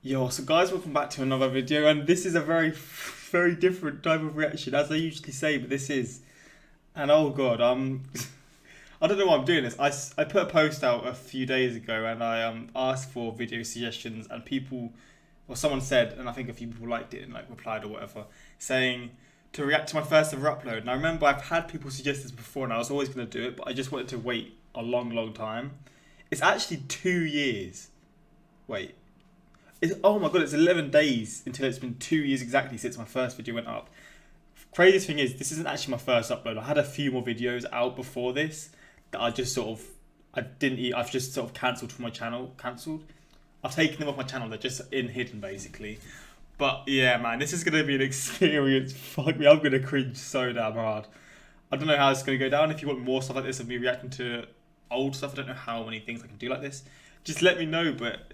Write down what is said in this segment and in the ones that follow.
Yo, so guys, welcome back to another video, and this is a very different type of reaction, as I usually say, but this is, and oh god, I don't know why I'm doing this. I put a post out a few days ago, and I asked for video suggestions, and people, or someone said, and I think a few people liked it and like replied or whatever, saying to react to my first ever upload. And I remember I've had people suggest this before, and I was always going to do it, but I just wanted to wait a long time. It's actually 2 years. Wait. Oh my god, it's 11 days until it's been 2 years exactly since my first video went up. Craziest thing is, this isn't actually my first upload. I had a few more videos out before this that I just sort of, I've just sort of cancelled from my channel. I've taken them off my channel, they're just in hidden basically. But yeah, man, this is going to be an experience. Fuck me, I'm going to cringe so damn hard. I don't know how it's going to go down. If you want more stuff like this of me reacting to old stuff, I don't know how many things I can do like this. Just let me know, but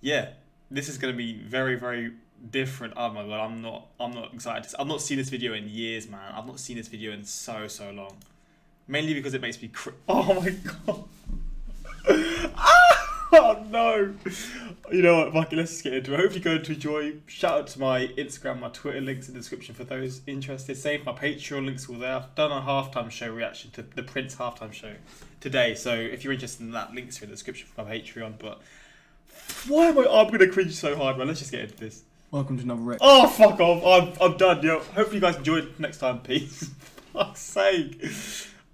yeah. This is going to be very different. Oh my god, I'm not excited. I've not seen this video in years, man. I've not seen this video in so long. Mainly because it makes me oh my god. Oh no. You know what, fuck it, let's just get into it. I hope you're going to enjoy. Shout out to my Instagram, my Twitter, links in the description for those interested. Same, my Patreon links all there. I've done a halftime show reaction to the Prince halftime show today. So if you're interested in that, links are in the description for my Patreon. But why am I'm gonna cringe so hard, man? Let's just get into this. Welcome to another reaction. Oh, fuck off. I'm done, yo. Hopefully you guys enjoyed. Next time, peace. Fuck's sake.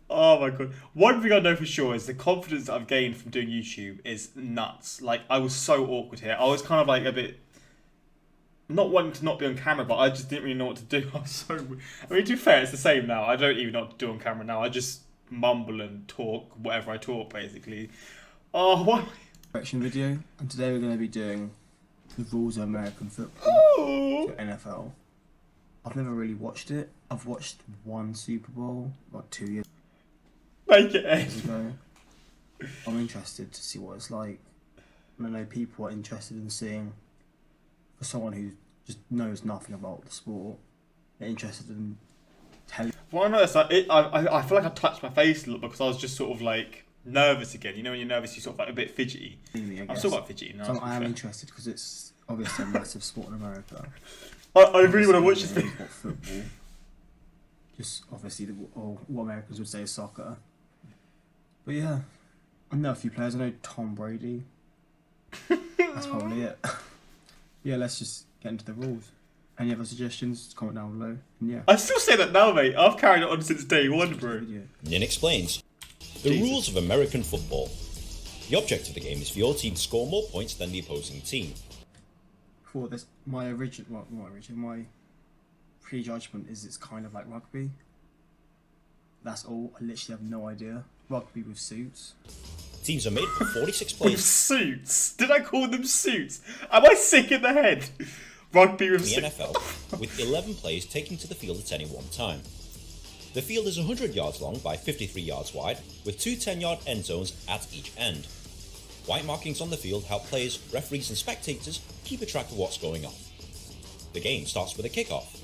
Oh my god. One thing I know for sure is the confidence that I've gained from doing YouTube is nuts. Like, I was so awkward here. I was kind of like a bit, not wanting to not be on camera, but I just didn't really know what to do. I was so, I mean, to be fair, it's the same now. I don't even know what to do on camera now. I just mumble and talk whatever I talk, basically. Oh, why? Reaction video, and today we're going to be doing the rules of American football to NFL. I've never really watched it. I've watched one Super Bowl about 2 years Make it end. ago. I'm interested to see what it's like. And I know people are interested in seeing, for someone who just knows nothing about the sport, they're interested in telling. Well, I noticed I feel like I touched my face a lot because I was just sort of like nervous again. You know when you're nervous, you're sort of like a bit fidgety. I'm still quite fidgety now. So I am interested because it's obviously a massive sport in America. I really want to watch this thing. Football. Just obviously what Americans would say is soccer. But yeah, I know a few players. I know Tom Brady. That's probably it. Yeah, let's just get into the rules. Any other suggestions? Comment down below. And yeah. I still say that now, mate. I've carried it on since day one, bro. Nin explains the rules of American football. The object of the game is for your team to score more points than the opposing team. For this, my prejudgment is it's kind of like rugby. That's all. I literally have no idea. Rugby with suits. Teams are made up of 46 With players suits? Did I call them suits? Am I sick in the head? Rugby with in the suits. NFL, with 11 players taking to the field at any one time. The field is 100 yards long by 53 yards wide, with two 10-yard end zones at each end. White markings on the field help players, referees and spectators keep a track of what's going on. The game starts with a kickoff.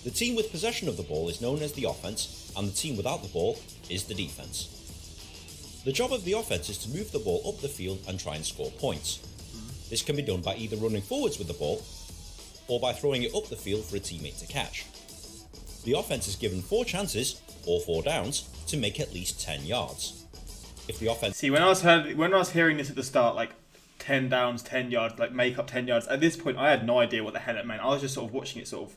The team with possession of the ball is known as the offense, and the team without the ball is the defense. The job of the offense is to move the ball up the field and try and score points. This can be done by either running forwards with the ball, or by throwing it up the field for a teammate to catch. The offense is given 4 chances, or 4 downs, to make at least 10 yards. If the offense... See, when I was hearing this at the start, like 10 downs, 10 yards, like make up 10 yards, at this point I had no idea what the hell it meant. I was just sort of watching it sort of,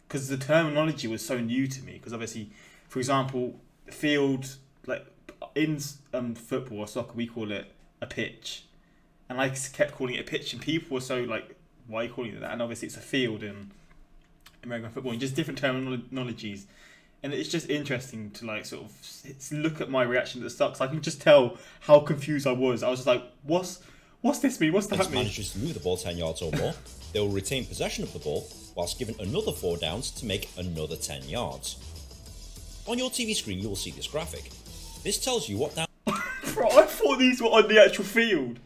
because the terminology was so new to me. Because obviously, for example, field, like in football or soccer, we call it a pitch. And I kept calling it a pitch, and people were so like, why are you calling it that? And obviously it's a field in American football, and just different terminologies. And it's just interesting to like sort of look at my reaction at the start, because I can just tell how confused I was. I was just like, what's this mean? What's that mean? Manages to move the ball 10 yards or more, they will retain possession of the ball, whilst given another 4 downs to make another 10 yards. On your TV screen you will see this graphic. This tells you what down... Bro, I thought these were on the actual field.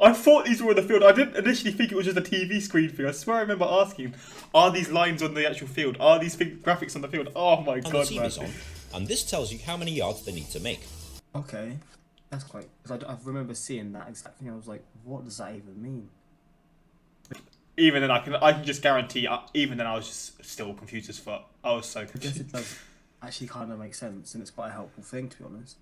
I thought these were on the field. I didn't initially think it was just a TV screen thing. I swear I remember asking, are these lines on the actual field? Are these graphics on the field? Oh my god, the TV's on, and this tells you how many yards they need to make. Okay, that's quite... Because I remember seeing that exact thing. I was like, what does that even mean? even then, I can just guarantee. Even then, I was just still confused as fuck. I was so I guess confused. it does actually kind of make sense, and it's quite a helpful thing, to be honest.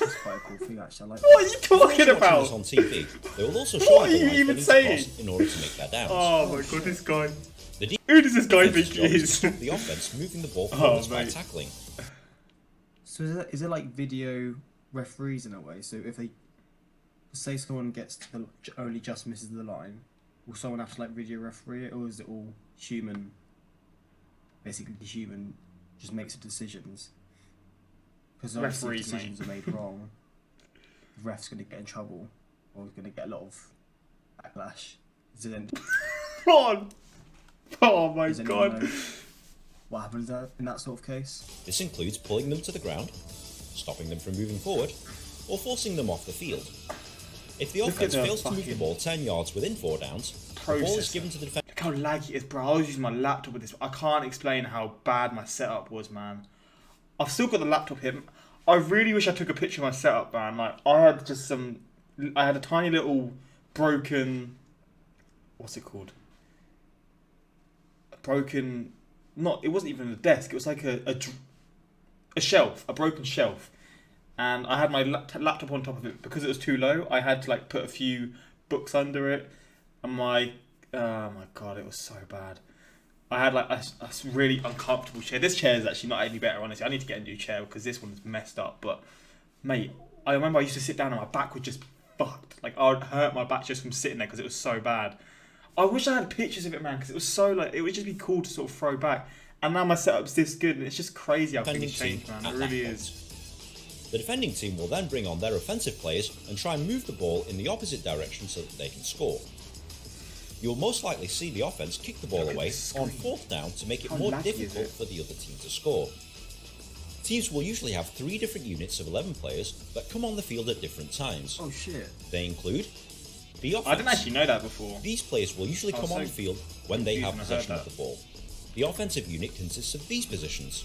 It's quite a cool thing, actually. I like What are you talking Watching about? this on TV, they will also show What the are you lines they even need to saying? cross in order to make their downs. Oh my god, this guy. The Who does this guy defense's think job he is to is? stop the offense moving the ball Oh, forwards by mate. tackling. So is it like video referees in a way? So if they say someone gets to the only just misses the line, will someone have to like video referee it, or is it all human? Basically, the human just makes the decisions. Because obviously, if Referees, decisions mate. are made wrong, the ref's going to get in trouble, or he's going to get a lot of backlash. God. Oh my Does anyone god. know what happens in that sort of case? This includes pulling them to the ground, stopping them from moving forward, or forcing them off the field. If the Look offense at the fails to move the fucking ball 10 yards within 4 downs, the ball is processor. given to the defense. Look how laggy it is, bro. I was using my laptop with this. I can't explain how bad my setup was, man. I've still got the laptop here. I really wish I took a picture of my setup, man. Like, I had a tiny little broken... What's it called? It wasn't even a desk. It was like a shelf, a broken shelf. And I had my laptop on top of it. Because it was too low, I had to like put a few books under it. And oh my god, it was so bad. I had like a really uncomfortable chair. This chair is actually not any better, honestly. I need to get a new chair because this one's messed up. But mate, I remember I used to sit down and my back was just fucked. Like, I would hurt my back just from sitting there because it was so bad. I wish I had pictures of it, man, because it was so like, it would just be cool to sort of throw back. And now my setup's this good, and it's just crazy how things defending change, team man. at It that really point. is. The defending team will then bring on their offensive players and try and move the ball in the opposite direction so that they can score. You'll most likely see the offense kick the ball Look at away this on screen. 4th down to make it How more laggy is difficult it? for the other team to score. Teams will usually have 3 different units of 11 players that come on the field at different times. Oh shit! They include the offense. I didn't actually know that before. These players will usually I come was on so the field when they have confused when I heard possession of that. the ball. The offensive unit consists of these positions.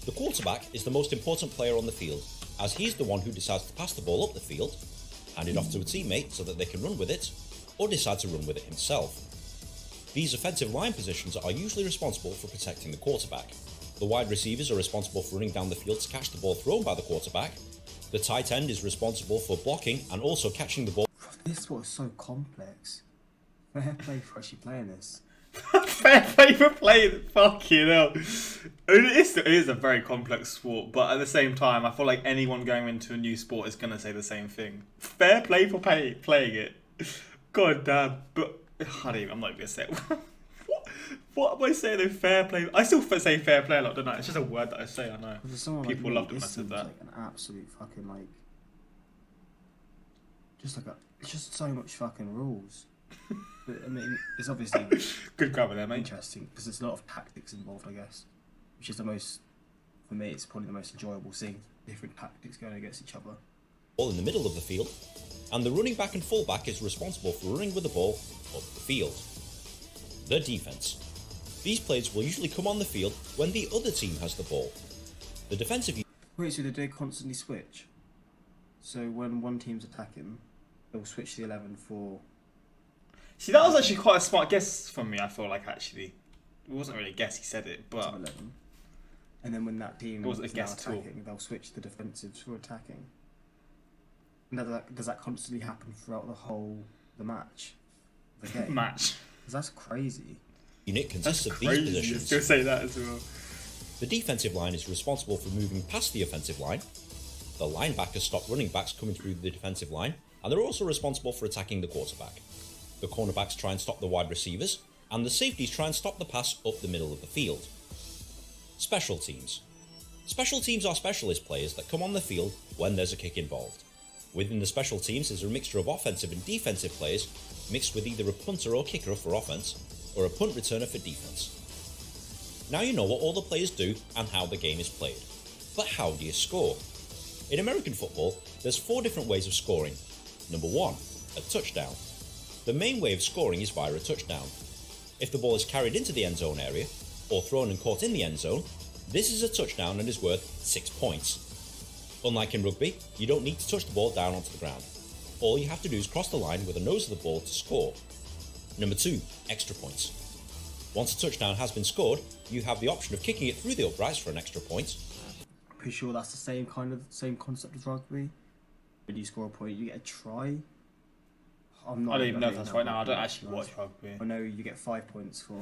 The quarterback is the most important player on the field, as he's the one who decides to pass the ball up the field, hand it off to a teammate so that they can run with it, or decide to run with it himself. These offensive line positions are usually responsible for protecting the quarterback. The wide receivers are responsible for running down the field to catch the ball thrown by the quarterback. The tight end is responsible for blocking and also catching the ball. This sport is so complex. Fair play for actually playing this. Fair play for playing. Fucking hell. It is a very complex sport, but at the same time, I feel like anyone going into a new sport is going to say the same thing. Fair play for playing it. God damn. But I'm not going to say it. What am I saying though? Fair play. I still say fair play a lot, don't I? It's just a word that I say, I know. For someone People like me, loved it when I this said seems that. like an absolute fucking like, it's just so much fucking rules. But I mean, it's obviously Good grammar there, mate. interesting because there's a lot of tactics involved, I guess, which is the most, for me, it's probably the most enjoyable seeing different tactics going against each other. Ball in the middle of the field, and the running back and fullback is responsible for running with the ball up the field. The defense. These players will usually come on the field when the other team has the ball. The defensive Wait, so do they constantly switch? So when one team's attacking, they'll switch the 11 for... See, that was actually quite a smart guess from me, I feel like, actually. It wasn't really a guess, he said it, but... 11. And then when that team It wasn't a is now guess at all. attacking, they'll switch the defensives for attacking. Now, does that constantly happen throughout the match? The game? match. 'Cause that's crazy. unit consists That's of these crazy. You positions. still say that as well. The defensive line is responsible for moving past the offensive line. The linebackers stop running backs coming through the defensive line, and they're also responsible for attacking the quarterback. The cornerbacks try and stop the wide receivers, and the safeties try and stop the pass up the middle of the field. Special teams. Special teams are specialist players that come on the field when there's a kick involved. Within the special teams is a mixture of offensive and defensive players, mixed with either a punter or kicker for offense, or a punt returner for defense. Now you know what all the players do and how the game is played. But how do you score? In American football, there's 4 different ways of scoring. Number 1, a touchdown. The main way of scoring is via a touchdown. If the ball is carried into the end zone area, or thrown and caught in the end zone, this is a touchdown and is worth 6 points. Unlike in rugby, you don't need to touch the ball down onto the ground. All you have to do is cross the line with the nose of the ball to score. Number 2, extra points. Once a touchdown has been scored, you have the option of kicking it through the uprights for an extra point. Pretty sure that's the same concept as rugby. When you score a point, you get a try. I don't even know if that's right now. I don't actually watch rugby. I know you get 5 points for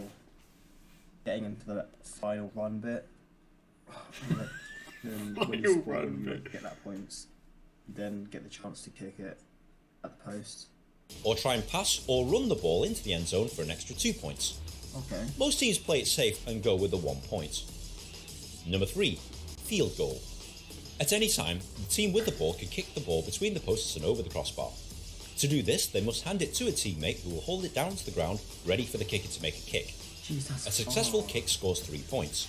getting into the final run bit. Then when you score, you get that points. You then get the chance to kick it at the post. Or try and pass or run the ball into the end zone for an extra 2 points. Okay. Most teams play it safe and go with the 1 point. Number 3, field goal. At any time, the team with the ball can kick the ball between the posts and over the crossbar. To do this, they must hand it to a teammate who will hold it down to the ground, ready for the kicker to make a kick. Jeez, that's a successful kick scores 3 points.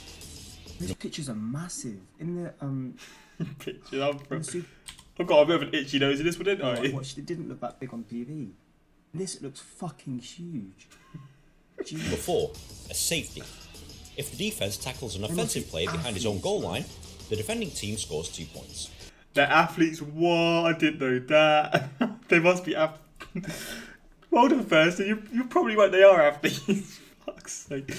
These pictures are massive. In the pictures, I've got a bit of an itchy nose in this one, didn't I? I watched it. Didn't look that big on TV. This looks fucking huge. Number 4, a safety. If the defense tackles an offensive player behind his own goal line, the defending team scores 2 points. They're athletes. What? I didn't know that. They must be well done, first. You're probably right. They are athletes. Fuck's sake.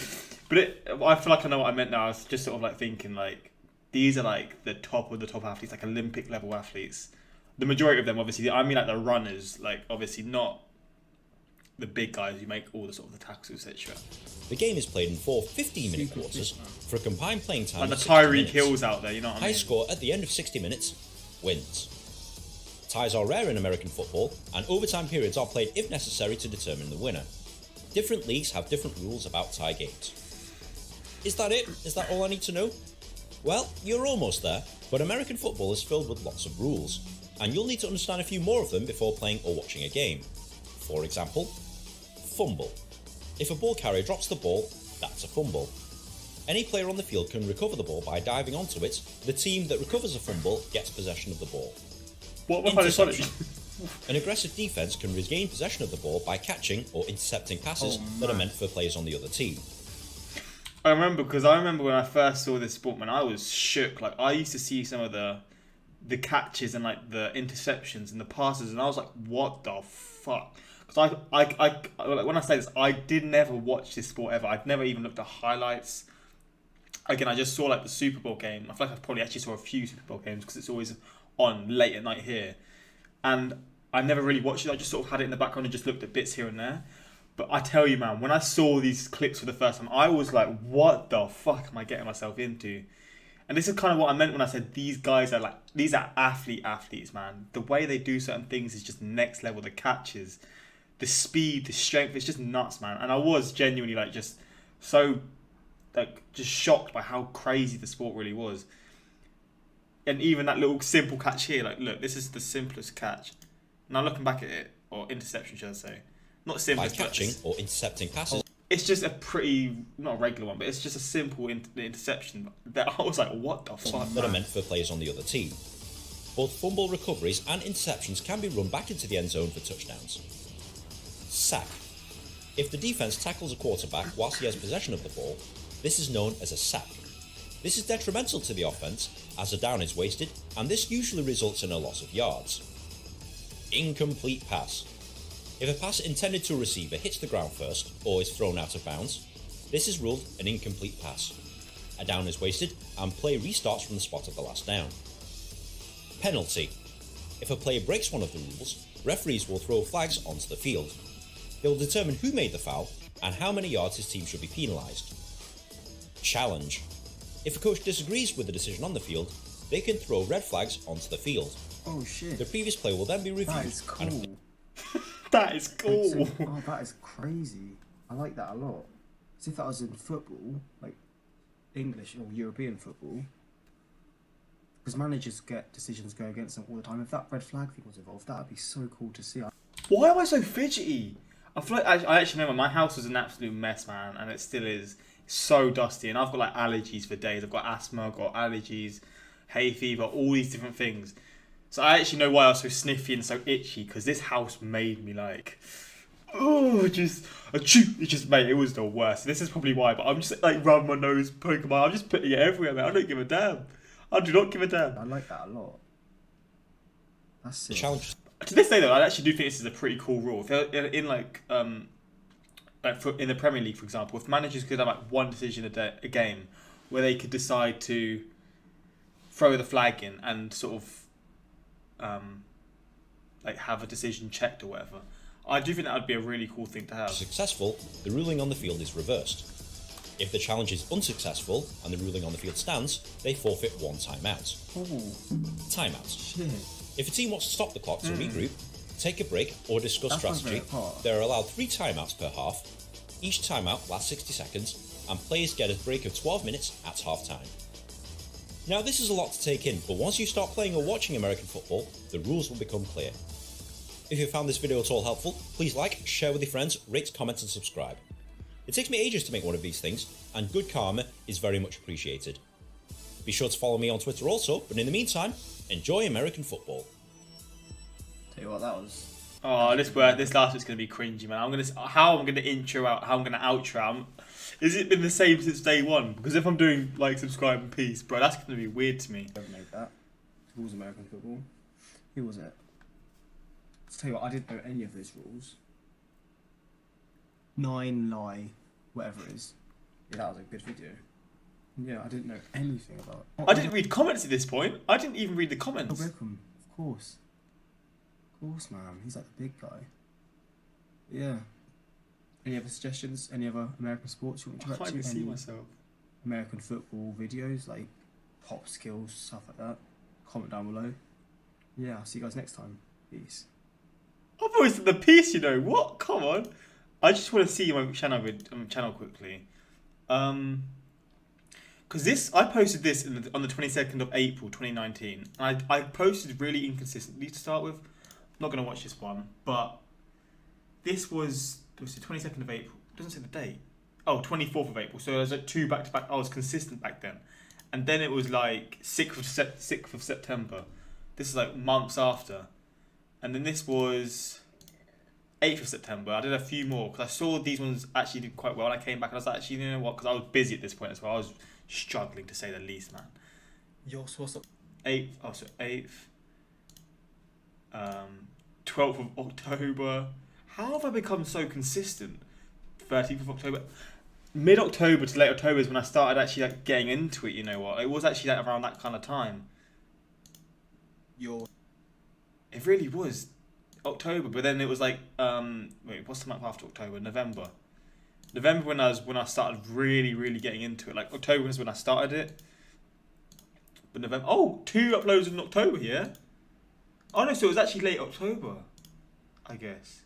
But I feel like I know what I meant now. I was just sort of like thinking like these are like the top of the top athletes, like Olympic level athletes. The majority of them, obviously, I mean like the runners, like obviously not the big guys who make all the sort of the tackles, etc. The game is played in 4 15-minute quarters for a combined playing time like of the 60 Tyreek minutes. Hills out there, you know what I mean? High score at the end of 60 minutes wins. Ties are rare in American football, and overtime periods are played if necessary to determine the winner. Different leagues have different rules about tie games. Is that it? Is that all I need to know? Well, you're almost there, but American football is filled with lots of rules, and you'll need to understand a few more of them before playing or watching a game. For example, fumble. If a ball carrier drops the ball, that's a fumble. Any player on the field can recover the ball by diving onto it. The team that recovers a fumble gets possession of the ball. Interception. An aggressive defense can regain possession of the ball by catching or intercepting passes that are meant for players on the other team. I remember when I first saw this sport, man, I was shook. Like I used to see some of the catches and like the interceptions and the passes, and I was like, what the fuck? Because I when I say this, I did never watch this sport ever. I've never even looked at highlights. Again, I just saw like the Super Bowl game. I feel like I probably actually saw a few Super Bowl games because it's always on late at night here, and I never really watched it. I just sort of had it in the background and just looked at bits here and there. But I tell you, man, when I saw these clips for the first time, I was like, what the fuck am I getting myself into? And this is kind of what I meant when I said these guys are like, these are athletes, man. The way they do certain things is just next level. The catches, the speed, the strength, it's just nuts, man. And I was genuinely like just so like just shocked by how crazy the sport really was. And even that little simple catch here, like look, this is the simplest catch. Now looking back at it, or interception should I say. Not simple. By catching or intercepting passes. It's just a pretty, not a regular one, but it's just a simple interception. That I was like, what the fuck? That are meant for players on the other team. Both fumble recoveries and interceptions can be run back into the end zone for touchdowns. Sack. If the defense tackles a quarterback whilst he has possession of the ball, this is known as a sack. This is detrimental to the offense as a down is wasted, and this usually results in a loss of yards. Incomplete pass. If a pass intended to a receiver hits the ground first or is thrown out of bounds, this is ruled an incomplete pass. A down is wasted and play restarts from the spot of the last down. Penalty. If a player breaks one of the rules, referees will throw flags onto the field. They will determine who made the foul and how many yards his team should be penalised. Challenge. If a coach disagrees with the decision on the field, they can throw red flags onto the field. Oh shit. The previous play will then be reviewed. That is cool. That is cool. Oh, that is crazy. I like that a lot. As if that was in football, like English or European football, because managers get decisions go against them all the time. If that red flag thing was involved, that would be so cool to see. Why am I so fidgety? I feel like I actually remember my house was an absolute mess, man, and it still is. It's so dusty, and I've got like allergies for days. I've got asthma, I've got allergies, hay fever, all these different things. So I actually know why I was so sniffy and so itchy, because this house made me like, it just mate, it was the worst. This is probably why, but I'm just like rubbing my nose, poking my eye, I'm just putting it everywhere, man. I don't give a damn. I do not give a damn. I like that a lot. That's it. Challenge. To this day though, I actually do think this is a pretty cool rule. If they're in like like in the Premier League, for example, if managers could have like one decision a game where they could decide to throw the flag in and sort of like have a decision checked or whatever, I do think that would be a really cool thing to have. Successful, the ruling on the field is reversed. If the challenge is unsuccessful and the ruling on the field stands, they forfeit 1 timeout. Oh, Timeouts. shit. If a team wants to stop the clock to regroup, take a break or discuss That's my strategy, favourite part. there are allowed 3 timeouts per half. Each timeout lasts 60 seconds and players get a break of 12 minutes at half time. Now this is a lot to take in, but once you start playing or watching American football, the rules will become clear. If you found this video at all helpful, please like, share with your friends, rate, comment and subscribe. It takes me ages to make one of these things, and good karma is very much appreciated. Be sure to follow me on Twitter also, but in the meantime, enjoy American football. Tell you what, that was. Oh, this last bit's gonna be cringy, man. How I'm gonna intro out, how I'm gonna outro. Has it been the same since day one? Because if I'm doing like subscribe and peace, bro, that's gonna be weird to me. Never made that. Rules of American football. Who was it? To tell you what, I didn't know any of these rules. 9 lie, whatever it is. Yeah, that was a good video. Yeah, I didn't know anything about it. I didn't read comments at this point. I didn't even read the Oh, comments. Beckham, of course. Of course, man. He's like the big guy. Yeah. Any other suggestions? Any other American sports you want to I try can't to? even see Any myself. American football videos, like pop skills, stuff like that? Comment down below. Yeah, I'll see you guys next time. Peace. I've always done the piece, you know. What? Come on. I just want to see my channel quickly. Because I posted this on the 22nd of April 2019. And I posted really inconsistently to start with. I'm not going to watch this one. But this was the 22nd of April. It doesn't say the date. Oh, 24th of April. So it was like 2 back-to-back. I was consistent back then. And then it was like 6th of September. This is like months after. And then this was 8th of September. I did a few more because I saw these ones actually did quite well. And I came back and I was like, actually, you know what? Because I was busy at this point as well. I was struggling to say the least, man. Yours was 8th. Oh, so 8th. 12th of October. How have I become so consistent? 13th of October. Mid-October to late October is when I started actually like getting into it, you know what? It was actually like around that kind of time. It really was October, but then it was like wait, what's the month after October? November. November when I started really getting into it. Like October was when I started it. But November, 2 uploads in October, yeah? Oh no, so it was actually late October, I guess.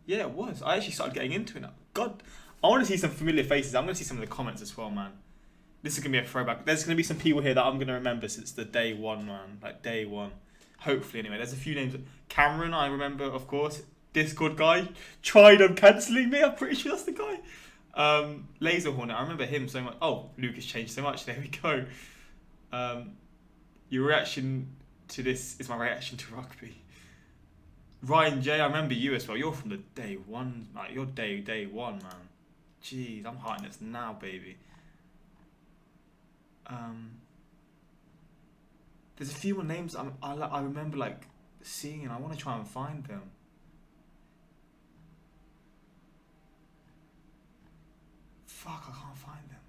Yeah, it was. I actually started getting into it now. God, I want to see some familiar faces. I'm going to see some of the comments as well, man. This is going to be a throwback. There's going to be some people here that I'm going to remember since the day one, man. Like day one. Hopefully, anyway. There's a few names. Cameron, I remember, of course. Discord guy. Tried cancelling me. I'm pretty sure that's the guy. Laser Hornet. I remember him so much. Oh, Lucas changed so much. There we go. Your reaction to this is my reaction to rugby. Ryan J, I remember you as well. You're from the day one. Like, you're day one, man. Jeez, I'm hearting this now, baby. There's a few more names I remember like seeing, and I want to try and find them. Fuck, I can't find them.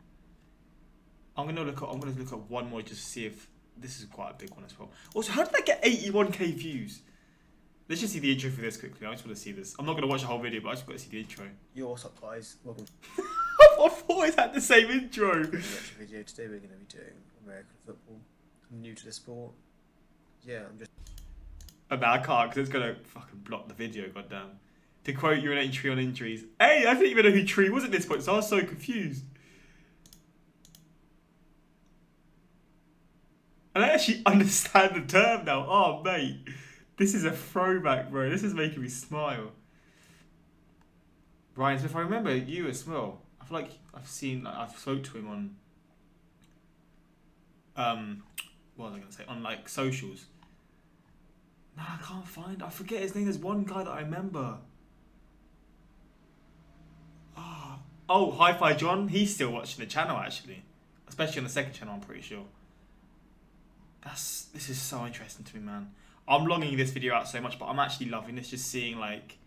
I'm gonna look at one more just to see if this is quite a big one as well. Also, how did I get 81k views? Let's just see the intro for this quickly. I just want to see this. I'm not gonna watch the whole video, but I just got to see the intro. Yo, what's up, guys? Welcome to I've always had the same intro. the reaction video. Today we're going to be doing American football. I'm new to the sport. Yeah, I'm just. I can't because it's gonna fucking block the video. Goddamn. To quote your entry on injuries. Hey, I didn't even know who Tree was at this point, so I was so confused. And I actually understand the term now. Oh, mate. This is a throwback, bro. This is making me smile. Ryan Smith, I remember you as well. I feel like I've spoke to him on, what was I going to say? On, like, socials. Nah, I can't find, I forget his name. There's one guy that I remember. Oh, Hi-Fi John. He's still watching the channel, actually. Especially on the second channel, I'm pretty sure. This is so interesting to me, man. I'm longing this video out so much, but I'm actually loving this. Just seeing, like,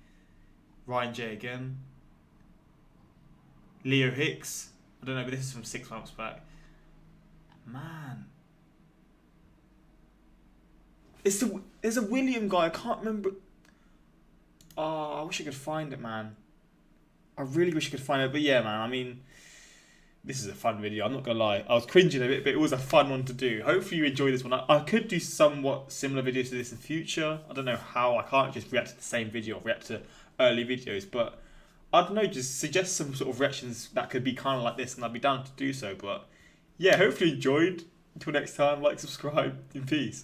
Ryan J again. Leo Hicks. I don't know, but this is from 6 months back. Man. There's a William guy, I can't remember. Oh, I wish I could find it, man. I really wish I could find it. But yeah, man, I mean, this is a fun video. I'm not going to lie. I was cringing a bit, but it was a fun one to do. Hopefully you enjoy this one. I could do somewhat similar videos to this in the future. I don't know how. I can't just react to the same video or react to early videos. But I don't know, just suggest some sort of reactions that could be kind of like this, and I'd be down to do so. But yeah, hopefully you enjoyed. Until next time, like, subscribe, in peace.